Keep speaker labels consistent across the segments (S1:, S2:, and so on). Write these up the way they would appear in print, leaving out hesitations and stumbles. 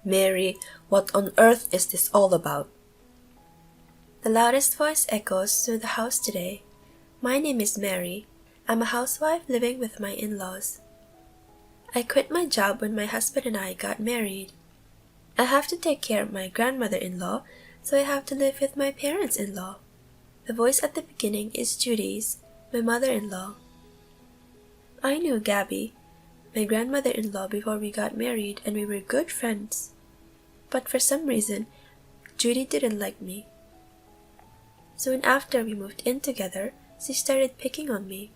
S1: Mary, what on earth is this all about?
S2: The loudest voice echoes through the house today. My name is Mary. I'm a housewife living with my in-laws. I quit my job when my husband and I got married. I have to take care of my grandmother-in-law, so I have to live with my parents-in-law. The voice at the beginning is Judy's, my mother-in-law. I knew Gabby, my grandmother-in-law, before we got married, and we were good friends. But for some reason, Judy didn't like me. Soon after we moved in together, she started picking on me.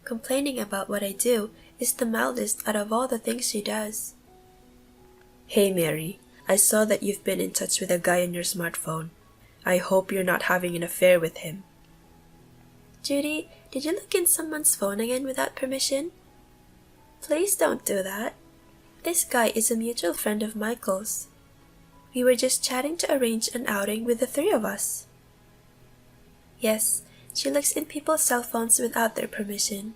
S2: Complaining about what I do is the mildest out of all the things she does.
S1: Hey Mary, I saw that you've been in touch with a guy on your smartphone. I hope you're not having an affair with him.
S2: Judy, did you look in someone's phone again without permission? Please don't do that. This guy is a mutual friend of Michael's. We were just chatting to arrange an outing with the three of us. Yes, she looks in people's cell phones without their permission,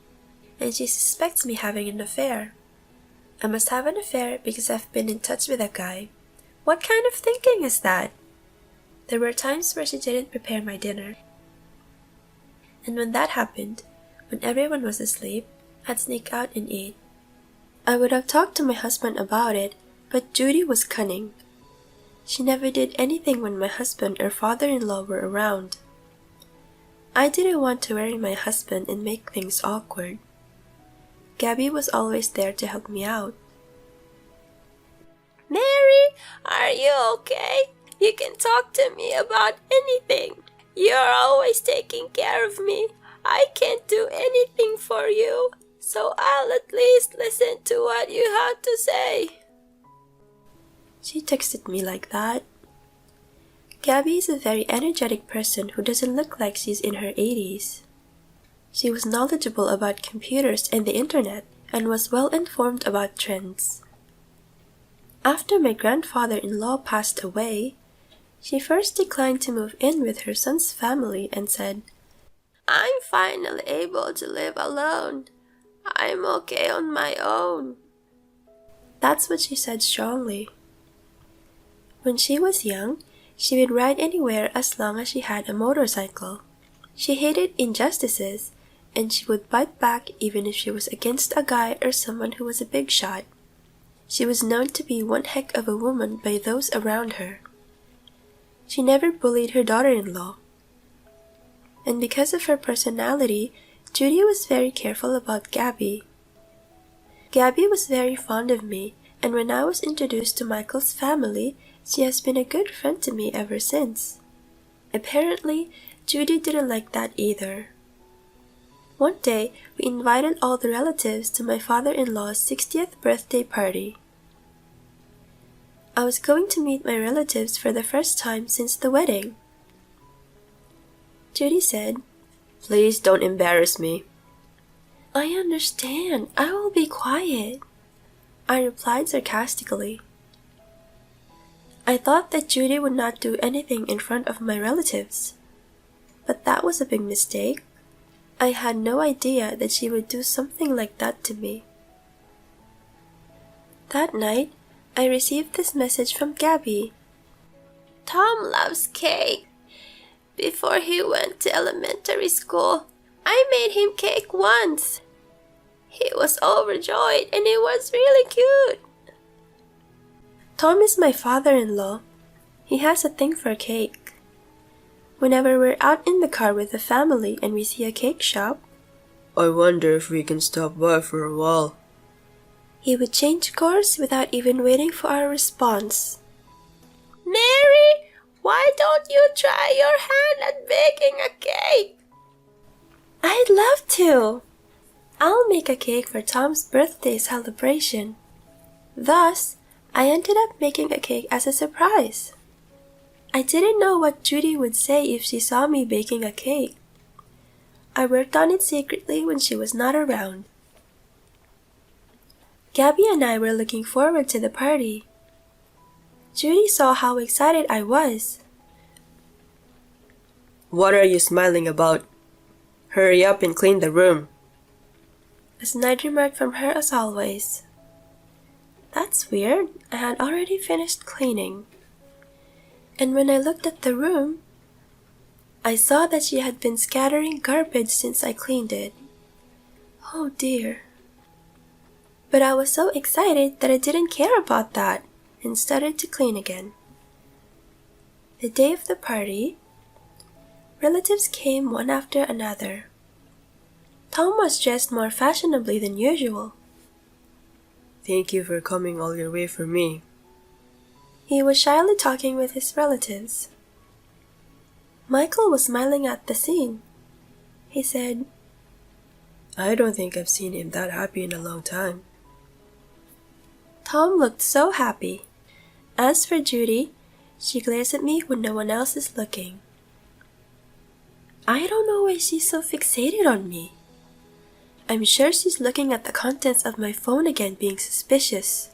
S2: and she suspects me having an affair. I must have an affair because I've been in touch with a guy. What kind of thinking is that? There were times where she didn't prepare my dinner. And when that happened, when everyone was asleep, I'd sneak out and eat. I would have talked to my husband about it, but Judy was cunning. She never did anything when my husband or father-in-law were around. I didn't want to worry my husband and make things awkward. Gabby was always there to help me out.
S3: Mary, are you okay? You can talk to me about anything. You're always taking care of me. I can't do anything for you, so I'll at least listen to what you have to say.
S2: She texted me like that. Gabby is a very energetic person who doesn't look like she's in her 80s. She was knowledgeable about computers and the internet and was well informed about trends. After my grandfather-in-law passed away, she first declined to move in with her son's family and said,
S3: I'm finally able to live alone. I'm okay on my own.
S2: That's what she said strongly. When she was young, she would ride anywhere as long as she had a motorcycle. She hated injustices, and she would bite back even if she was against a guy or someone who was a big shot. She was known to be one heck of a woman by those around her. She never bullied her daughter-in-law. And because of her personality, Judy was very careful about Gabby. Gabby was very fond of me, and when I was introduced to Michael's family, she has been a good friend to me ever since. Apparently, Judy didn't like that either. One day, we invited all the relatives to my father-in-law's 60th birthday party. I was going to meet my relatives for the first time since the wedding. Judy said,
S1: Please don't embarrass me.
S2: I understand. I will be quiet, I replied sarcastically. I thought that Judy would not do anything in front of my relatives. But that was a big mistake. I had no idea that she would do something like that to me. That night, I received this message from Gabby.
S3: Tom loves cake. Before he went to elementary school, I made him cake once. He was overjoyed and it was really cute.
S2: Tom is my father-in-law. He has a thing for cake. Whenever we're out in the car with the family and we see a cake shop,
S1: I wonder if we can stop by for a while.
S2: He would change course without even waiting for our response.
S3: Mary, why don't you try your hand at baking a cake?
S2: I'd love to. I'll make a cake for Tom's birthday celebration. Thus, I ended up making a cake as a surprise. I didn't know what Judy would say if she saw me baking a cake. I worked on it secretly when she was not around. Gabby and I were looking forward to the party. Judy saw how excited I was.
S1: What are you smiling about? Hurry up and clean the room.
S2: A snide remark from her as always. That's weird. I had already finished cleaning. And when I looked at the room, I saw that she had been scattering garbage since I cleaned it. Oh dear. But I was so excited that I didn't care about that and started to clean again. The day of the party, relatives came one after another. Tom was dressed more fashionably than usual.
S1: Thank you for coming all your way for me.
S2: He was shyly talking with his relatives. Michael was smiling at the scene. He said,
S1: I don't think I've seen him that happy in a long time.
S2: Tom looked so happy. As for Judy, she glares at me when no one else is looking. I don't know why she's so fixated on me. I'm sure she's looking at the contents of my phone again, being suspicious.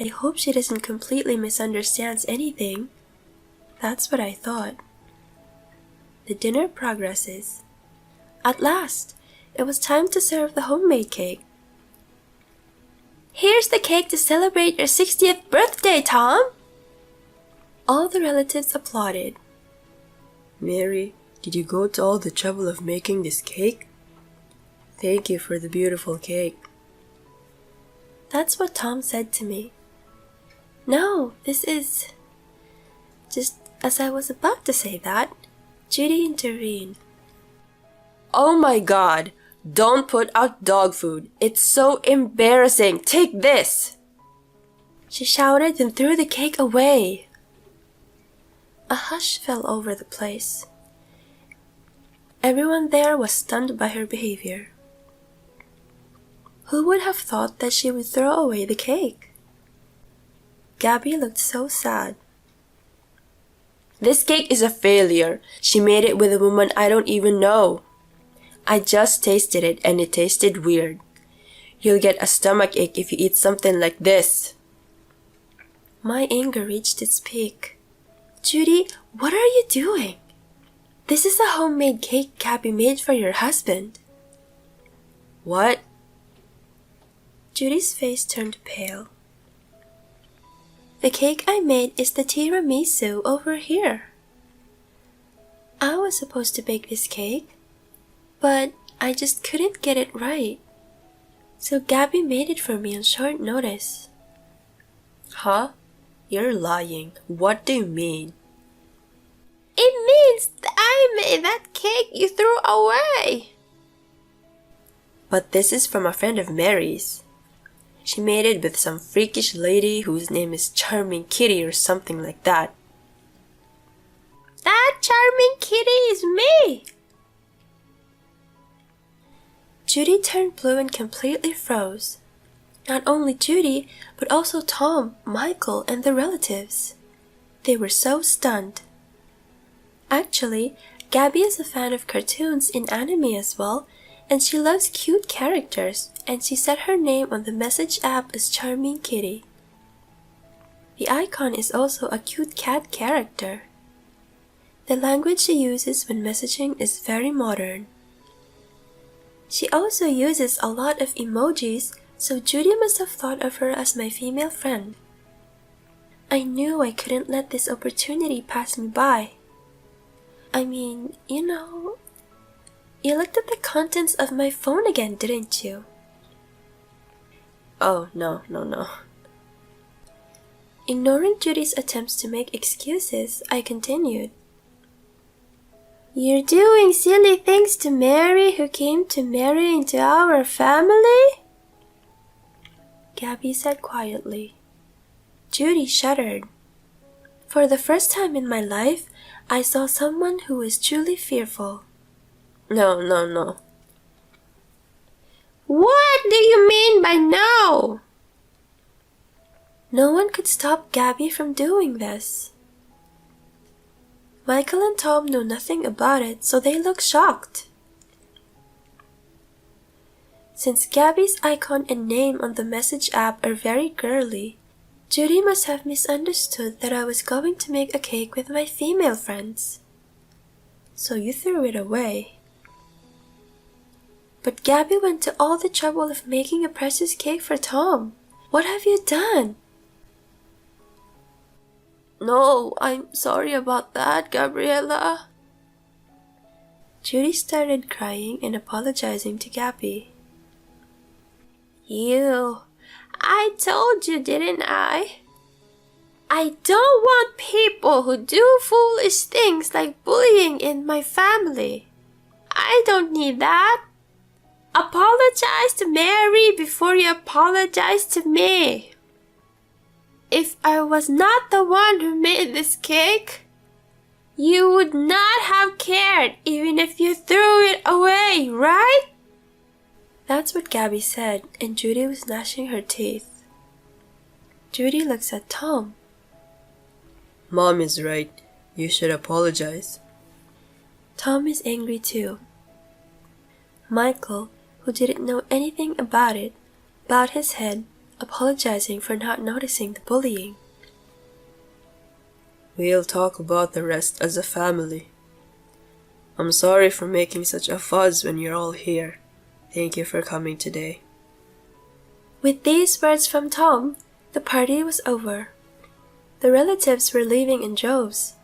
S2: I hope she doesn't completely misunderstands anything. That's what I thought. The dinner progresses. At last, it was time to serve the homemade cake. Here's the cake to celebrate your 60th birthday, Tom! All the relatives applauded.
S1: Mary, did you go to all the trouble of making this cake? Thank you for the beautiful cake.
S2: That's what Tom said to me. No, this is... Just as I was about to say that, Judy intervened.
S1: Oh my God! Don't put out dog food. It's so embarrassing. Take this!
S2: She shouted and threw the cake away. A hush fell over the place. Everyone there was stunned by her behavior. Who would have thought that she would throw away the cake? Gabby looked so sad.
S1: This cake is a failure. She made it with a woman I don't even know. I just tasted it and it tasted weird. You'll get a stomachache if you eat something like this.
S2: My anger reached its peak. Judy, what are you doing? This is a homemade cake Gabby made for your husband.
S1: What?
S2: Judy's face turned pale. The cake I made is the tiramisu over here. I was supposed to bake this cake, but I just couldn't get it right. So Gabby made it for me on short notice.
S1: Huh? You're lying. What do you mean?
S3: It means that I made that cake you threw away.
S1: But this is from a friend of Mary's. She made it with some freakish lady whose name is Charming Kitty or something like that.
S3: That Charming Kitty is me.
S2: Judy turned blue and completely froze. Not only Judy, but also Tom, Michael, and the relatives. They were so stunned. Actually, Gabby is a fan of cartoons in anime as well, and she loves cute characters, and she set her name on the message app as Charming Kitty. The icon is also a cute cat character. The language she uses when messaging is very modern. She also uses a lot of emojis, so Judy must have thought of her as my female friend. I knew I couldn't let this opportunity pass me by. I mean, you looked at the contents of my phone again, didn't you?
S1: Oh, no.
S2: Ignoring Judy's attempts to make excuses, I continued. You're doing silly things to Mary, who came to marry into our family? Gabby said quietly. Judy shuddered. For the first time in my life, I saw someone who was truly fearful.
S1: No.
S3: What do you mean by no?
S2: No one could stop Gabby from doing this. Michael and Tom know nothing about it, so they look shocked. Since Gabby's icon and name on the message app are very girly, Judy must have misunderstood that I was going to make a cake with my female friends. So you threw it away. But Gabby went to all the trouble of making a precious cake for Tom, What have you done?
S1: No, I'm sorry about that, Gabriella.
S2: Judy started crying and apologizing to Gabby.
S3: I told you, didn't I? I don't want people who do foolish things like bullying in my family. I don't need that. Apologize to Mary before you apologize to me. If I was not the one who made this cake, you would not have cared even if you threw it away, right?
S2: That's what Gabby said, and Judy was gnashing her teeth. Judy looks at Tom.
S1: Mom is right. You should apologize.
S2: Tom is angry too. Michael, who didn't know anything about it, bowed his head, apologizing for not noticing the bullying.
S1: We'll talk about the rest as a family. I'm sorry for making such a fuss when you're all here. Thank you for coming today.
S2: With these words from Tom, the party was over. The relatives were leaving in droves.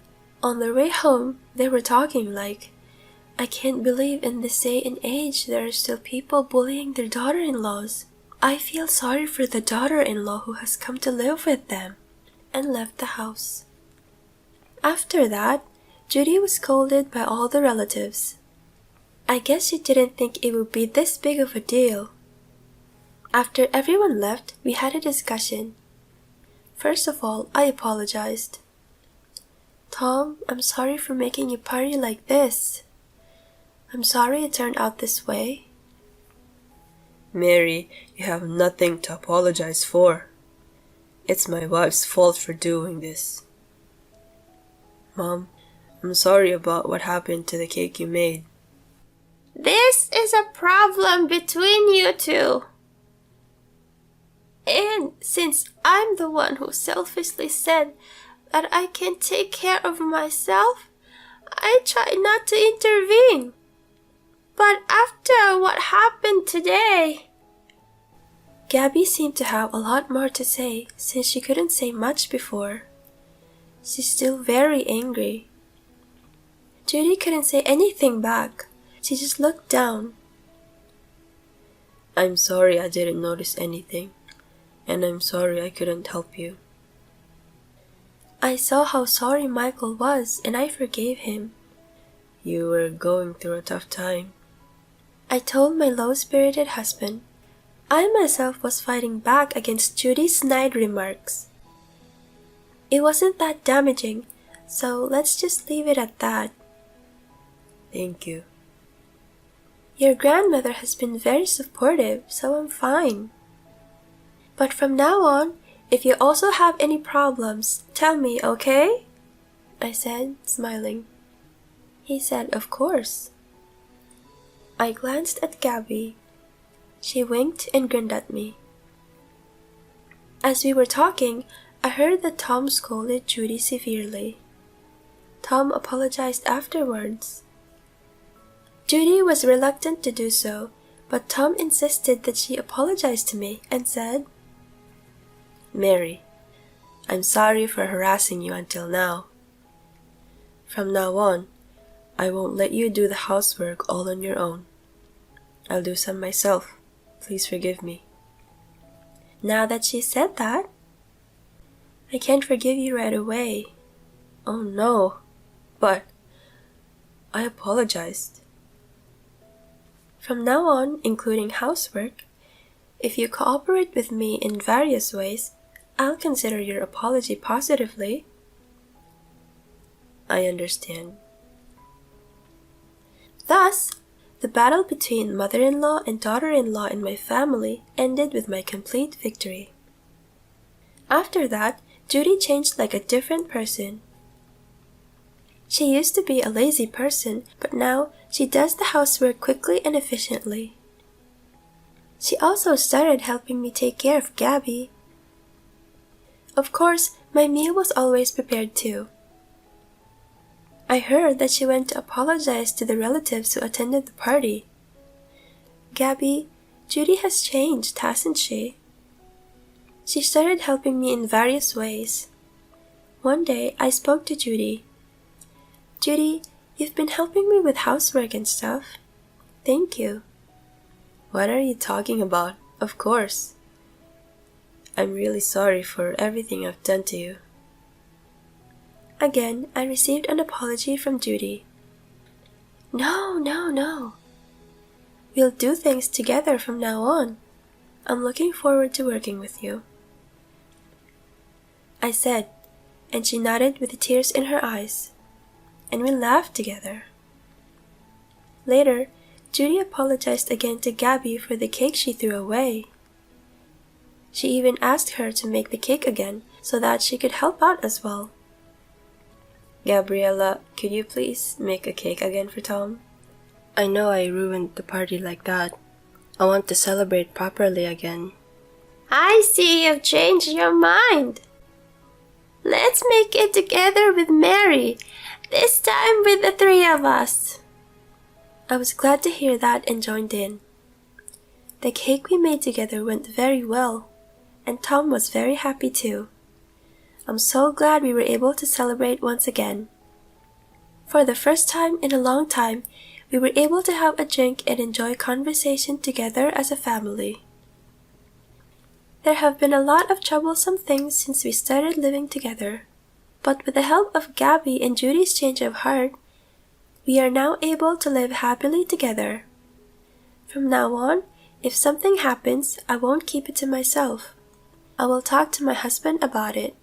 S2: On their way home, they were talking like, I can't believe in this day and age there are still people bullying their daughter-in-laws. I feel sorry for the daughter-in-law who has come to live with them, and left the house. After that, Judy was scolded by all the relatives. I guess she didn't think it would be this big of a deal. After everyone left, we had a discussion. First of all, I apologized. Tom, I'm sorry for making you party like this. I'm sorry it turned out this way.
S1: Mary, you have nothing to apologize for. It's my wife's fault for doing this. Mom, I'm sorry about what happened to the cake you made.
S3: This is a problem between you two. And since I'm the one who selfishly said that I can take care of myself, I try not to intervene. But after what happened today...
S2: Gabby seemed to have a lot more to say since she couldn't say much before. She's still very angry. Judy couldn't say anything back. She just looked down.
S1: I'm sorry I didn't notice anything, and I'm sorry I couldn't help you.
S2: I saw how sorry Michael was, and I forgave him.
S1: You were going through a tough time.
S2: I told my low-spirited husband. I myself was fighting back against Judy's snide remarks. It wasn't that damaging, so let's just leave it at that.
S1: Thank you.
S2: Your grandmother has been very supportive, so I'm fine. But from now on, if you also have any problems, tell me, okay? I said, smiling. He said, of course. I glanced at Gabby. She winked and grinned at me. As we were talking, I heard that Tom scolded Judy severely. Tom apologized afterwards. Judy was reluctant to do so, but Tom insisted that she apologize to me and said,
S1: Mary, I'm sorry for harassing you until now. From now on, I won't let you do the housework all on your own. I'll do some myself. Please forgive me.
S2: Now that she said that, I can't forgive you right away.
S1: Oh no, but I apologized.
S2: From now on, including housework, if you cooperate with me in various ways, I'll consider your apology positively.
S1: I understand.
S2: Thus, the battle between mother-in-law and daughter-in-law in my family ended with my complete victory. After that, Judy changed like a different person. She used to be a lazy person, but now she does the housework quickly and efficiently. She also started helping me take care of Gabby. Of course, my meal was always prepared too. I heard that she went to apologize to the relatives who attended the party. Gabby, Judy has changed, hasn't she? She started helping me in various ways. One day, I spoke to Judy. Judy, you've been helping me with housework and stuff. Thank you.
S1: What are you talking about? Of course. I'm really sorry for everything I've done to you.
S2: Again, I received an apology from Judy. No. We'll do things together from now on. I'm looking forward to working with you, I said, and she nodded with tears in her eyes, and we laughed together. Later, Judy apologized again to Gabby for the cake she threw away. She even asked her to make the cake again so that she could help out as well.
S1: Gabriella, could you please make a cake again for Tom? I know I ruined the party like that. I want to celebrate properly again.
S3: I see you've changed your mind. Let's make it together with Mary, this time with the three of us.
S2: I was glad to hear that and joined in. The cake we made together went very well, and Tom was very happy too. I'm so glad we were able to celebrate once again. For the first time in a long time, we were able to have a drink and enjoy conversation together as a family. There have been a lot of troublesome things since we started living together, but with the help of Gabby and Judy's change of heart, we are now able to live happily together. From now on, if something happens, I won't keep it to myself. I will talk to my husband about it.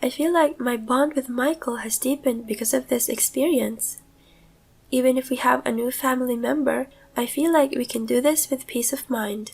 S2: I feel like my bond with Michael has deepened because of this experience. Even if we have a new family member, I feel like we can do this with peace of mind.